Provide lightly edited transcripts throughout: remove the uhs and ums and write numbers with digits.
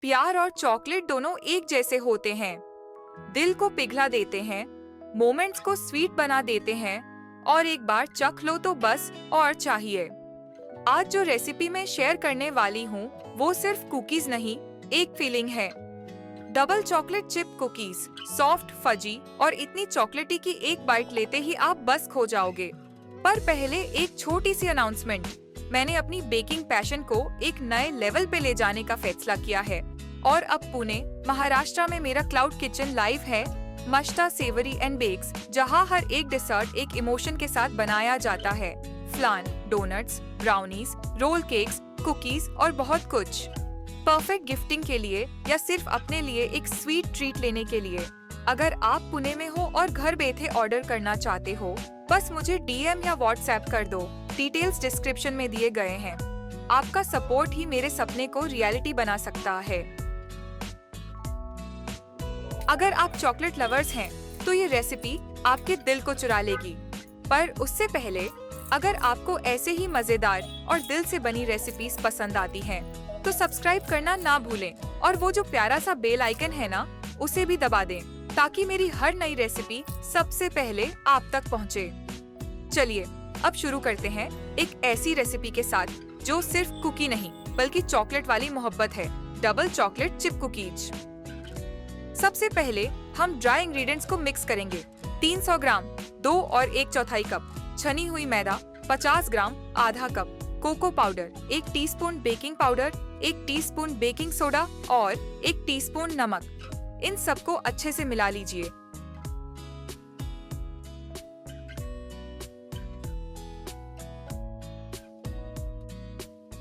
प्यार और चॉकलेट दोनों एक जैसे होते हैं, दिल को पिघला देते हैं, मोमेंट्स को स्वीट बना देते हैं और एक बार चख लो तो बस और चाहिए। आज जो रेसिपी मैं शेयर करने वाली हूँ वो सिर्फ कुकीज नहीं, एक फीलिंग है। Double chocolate chip cookies, soft, fuzzy और इतनी चॉकलेटी की एक बाइट लेते ही आप बस खो जाओगे। पर पहले एक छोटी सी अनाउंसमेंट। मैंने अपनी बेकिंग पैशन को एक नए लेवल पे ले जाने का फैसला किया है और अब पुणे, महाराष्ट्र में मेरा क्लाउड किचन लाइव है। मश्ता सेवरी एंड बेक्स, जहाँ हर एक डिसर्ट एक इमोशन के साथ बनाया जाता है। Flan, doughnuts, brownies, roll cakes, cookies और बहुत कुछ। परफेक्ट गिफ्टिंग के लिए या सिर्फ अपने लिए एक स्वीट ट्रीट लेने के लिए। अगर आप पुणे में हो और घर बैठे ऑर्डर करना चाहते हो, बस मुझे डीएम या व्हाट्सएप कर दो। डिटेल्स डिस्क्रिप्शन में दिए गए हैं। आपका सपोर्ट ही मेरे सपने को रियलिटी बना सकता है। अगर आप चॉकलेट लवर्स हैं, तो ये रेसिपी आपके दिल को चुरा लेगी। पर उससे पहले, अगर आपको ऐसे ही मजेदार और दिल से बनी रेसिपीज पसंद आती हैं, तो सब्सक्राइब करना ना भूलें और वो जो प्यारा सा बेल आइकन है ना, उसे भी दबा दें ताकि मेरी हर नई रेसिपी सबसे पहले आप तक पहुंचे। चलिए अब शुरू करते हैं एक ऐसी रेसिपी के साथ जो सिर्फ कुकी नहीं बल्कि चॉकलेट वाली मोहब्बत है। Double chocolate chip cookies. सबसे पहले हम ड्राई इंग्रेडिएंट्स को मिक्स करेंगे। 300 ग्राम 2 और 1/4 कप छनी हुई मैदा, 50 ग्राम आधा cup cocoa powder, 1 teaspoon baking powder, 1 teaspoon baking soda और 1 टीस्पून नमक। इन सबको अच्छे से मिला लीजिए।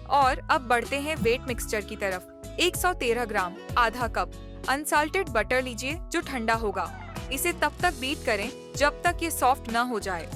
और अब बढ़ते हैं वेट मिक्सचर की तरफ। 113 ग्राम आधा कप अनसाल्टेड बटर लीजिए जो ठंडा होगा। इसे तब तक बीट करें जब तक ये सॉफ्ट न हो जाए।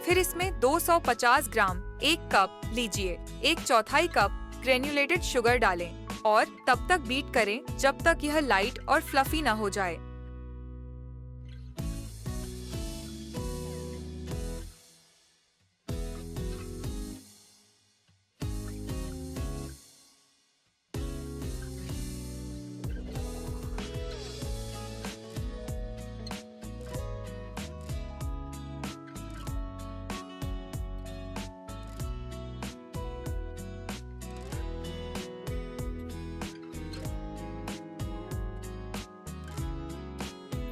फिर इसमें 250 ग्राम 1 कप लीजिए, 1/4 कप ग्रेन्युलेटेड शुगर डालें और तब तक बीट करें जब तक यह लाइट और फ्लफी ना हो जाए।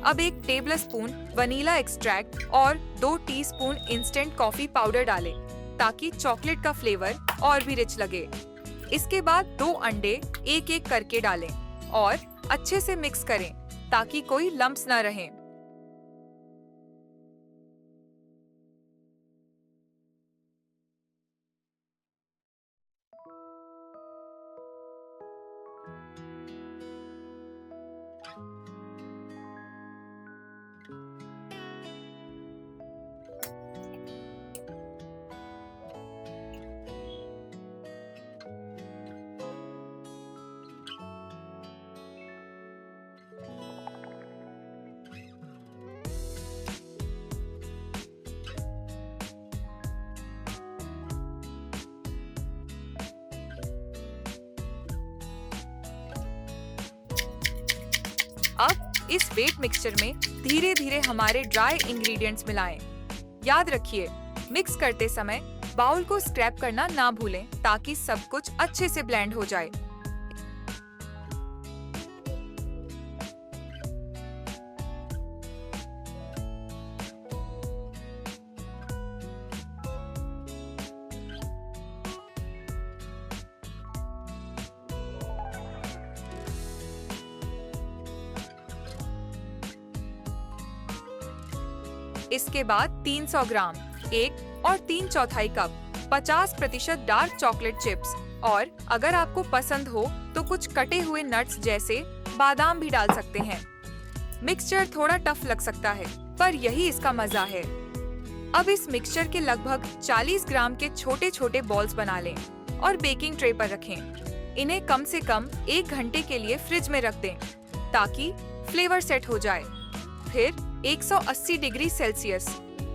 अब 1 टेबलस्पून वनीला एक्सट्रैक्ट और 2 टीस्पून इंस्टेंट कॉफी पाउडर डालें ताकि चॉकलेट का फ्लेवर और भी रिच लगे। इसके बाद 2 अंडे एक एक करके डालें और अच्छे से मिक्स करें ताकि कोई लम्प्स न रहें। अब इस वेट मिक्सचर में धीरे धीरे हमारे ड्राई इंग्रेडिएंट्स मिलाएं। याद रखिए, मिक्स करते समय बाउल को स्क्रैप करना ना भूलें ताकि सब कुछ अच्छे से ब्लेंड हो जाए। इसके बाद 300 ग्राम 1 और 3/4 कप 50% डार्क चॉकलेट चिप्स और अगर आपको पसंद हो तो कुछ कटे हुए नट्स जैसे बादाम भी डाल सकते हैं। मिक्सचर थोड़ा टफ लग सकता है, पर यही इसका मजा है। अब इस मिक्सचर के लगभग 40 ग्राम के छोटे छोटे बॉल्स बना लें और बेकिंग ट्रे पर रखें। इन्हें कम से कम 1 घंटे के लिए फ्रिज में रख दें ताकि फ्लेवर सेट हो जाए। फिर 180 डिग्री सेल्सियस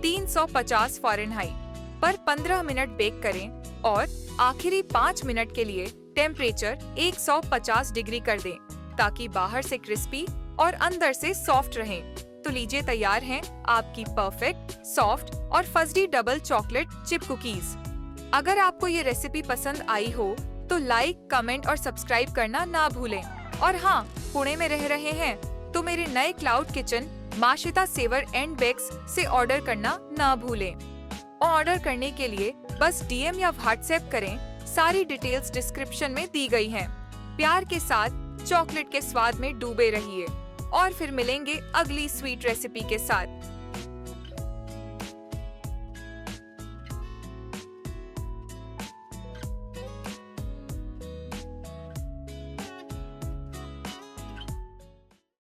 350 फ़ारेनहाइट पर 15 मिनट बेक करें और आखिरी 5 मिनट के लिए टेम्परेचर 150 डिग्री कर दें ताकि बाहर से क्रिस्पी और अंदर से सॉफ्ट रहें। तो लीजिए, तैयार हैं आपकी परफेक्ट, सॉफ्ट और फज्जी डबल चॉकलेट चिप कुकीज। अगर आपको ये रेसिपी पसंद आई हो तो लाइक, कमेंट और सब्सक्राइब करना ना भूलें। और हाँ, पुणे में रह रहे हैं तो मेरे नए क्लाउड किचन माशिता सेवर एंड बेक्स से ऑर्डर करना ना भूलें। ऑर्डर करने के लिए बस DM या व्हाट्सएप करें। सारी डिटेल्स डिस्क्रिप्शन में दी गई हैं। प्यार के साथ चॉकलेट के स्वाद में डूबे रहिए और फिर मिलेंगे अगली स्वीट रेसिपी के साथ।